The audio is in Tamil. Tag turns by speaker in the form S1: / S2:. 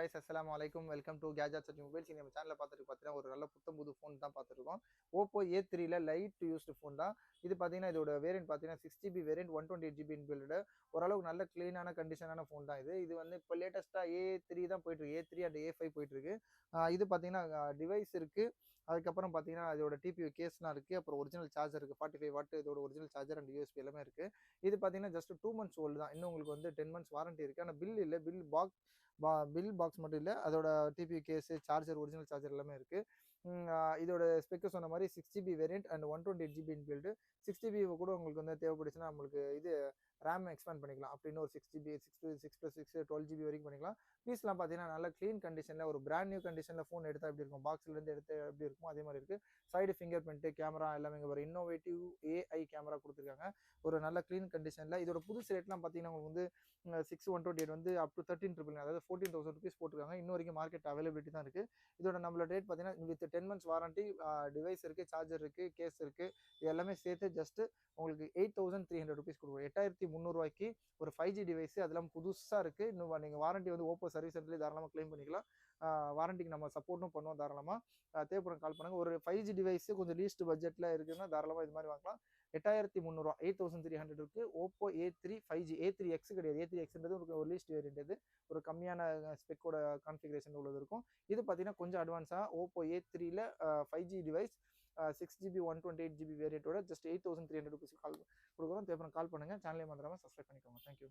S1: guys, assalamu alaikum. Welcome to Gadgets and Mobiles. நம்ம சேனல்ல பார்த்தீங்கன்னா ஒரு நல்ல புத்தம் புது ஃபோன் தான் பார்த்துருக்கோம். Oppo A3ல லைட் யூஸ்டு ஃபோன் தான். இது பார்த்தீங்கன்னா இதோட வேரியன்ட் பார்த்தீங்கன்னா 6GB வேரியன்ட் 128GB இன்பில்டு. ஓரளவுக்கு நல்ல க்ளீனான கண்டிஷனான ஃபோன் தான் இது. இது வந்து இப்போ லேட்டஸ்ட்டாக A3 தான் போயிட்டு இருக்கு. A3 அண்ட் A5 போயிட்டு இருக்கு. இது பார்த்தீங்கன்னா டிவைஸ் இருக்கு. அதுக்கப்புறம் பார்த்தீங்கன்னா இதோட டிபியூ கேஸ்லாம் இருக்கு. அப்புறம் ஒரிஜினல் சார்ஜர் இருக்கு. 45 வாட் இதோட ஒரிஜினல் சார்ஜர் அண்ட் USB எல்லாமே இருக்கு. இது பார்த்தீங்கன்னா ஜஸ்ட் 2 months ஓல்டு தான். இன்னும் உங்களுக்கு வந்து 10 months வாரண்டி இருக்கு. ஆனால் பில் இல்லை, பில் பாக்ஸ் மட்டும் இல்லை, அதோட டிபி கேஸு, சார்ஜர், ஒரிஜினல் சார்ஜர் எல்லாமே இருக்குது. இதோட ஸ்பெக்கு சொன்ன மாதிரி 6GB variant and 128GB inbuilt. 6GB கூட உங்களுக்கு வந்து தேவைப்படுச்சுன்னா நம்மளுக்கு இது ரேம் எக்ஸ்பேண்ட் பண்ணிக்கலாம். அப்படின்னு ஒரு 6GB 6+6 12GB வரைக்கும் பண்ணிக்கலாம். பீஸ்லாம் பார்த்தீங்கன்னா நல்ல க்ளீன் கண்டிஷனில் ஒரு பிராண்ட் நியூ கண்டிஷனில் ஃபோன் எடுத்தால் எப்படி இருக்கும், பாக்ஸ்லேருந்து எடுத்து எப்படி இருக்குமோ அதே மாதிரி இருக்குது. சைடு ஃபிங்கர் பிரிண்ட்டு, கேமரா எல்லாமே இங்கே ஒரு இன்னோவேட்டிவ் AI கேமரா கொடுத்துருக்காங்க. ஒரு நல்ல க்ளீன் கண்டிஷனில். இதோட புதுசு ரேட்லாம் பார்த்தீங்கன்னா உங்களுக்கு வந்து 6,128 வந்து அப் டு 13,999, அதாவது 14,000 ருபீஸ் போட்டிருக்காங்க. இன்ன வரைக்கும் மார்க்கெட் அவைலபிலிட்டி தான் இருக்குது. இதோட நம்மளோட ரேட் பார்த்தீங்கன்னா வித் 10 months வாரண்டி, டிவைஸ் இருக்குது, சார்ஜர் இருக்குது, கேஸ் இருக்குது. இது எல்லாமே சேர்த்து ஜஸ்ட்டு உங்களுக்கு 8,300 ருபீஸ் கொடுக்கும். 8,300 ஒரு 5G டிவைஸ், அதெல்லாம் புதுசாக இருக்குது. இன்னும் நீங்கள் வாரண்டி வந்து ஓப்போ சர்வீஸ் சென்டர்லேயே தாராளமாக க்ளைம் பண்ணிக்கலாம். வாரண்டிக்கு நம்ம சப்போர்ட்டும் பண்ணுவோம் தாராளமாக. தேவைப்படும் கால் பண்ணுங்கள். ஒரு 5G டிவைஸ் கொஞ்சம் லீஸ்ட் பட்ஜெட்டில் இருக்குதுன்னா தாராளமாக இது மாதிரி வாங்கலாம். 8,300 8,300 இருக்குது. ஓப்போ A3 5G A3X கிடையாது. A3Xன்றது ஒரு லீஸ்ட் வேரியன்ட். இது ஒரு கம்மியான ஸ்பெக்கோட கான்ஃபிகரேஷன் உள்ளது இருக்கும். இது பார்த்தீங்கன்னா கொஞ்சம் அட்வான்ஸாக ஓப்போ A3ல 5G டிவைஸ் 6GB 128GB வேரியன்ட்டோட ஜஸ்ட் 8,300 ருபீஸ் கால் கொடுக்குறோம். தேவைப்படும் கால் பண்ணுங்கள். சேனலே மறந்துடாமல் சப்ஸ்கிரைப் பண்ணிக்கோங்க. தேங்க்யூ.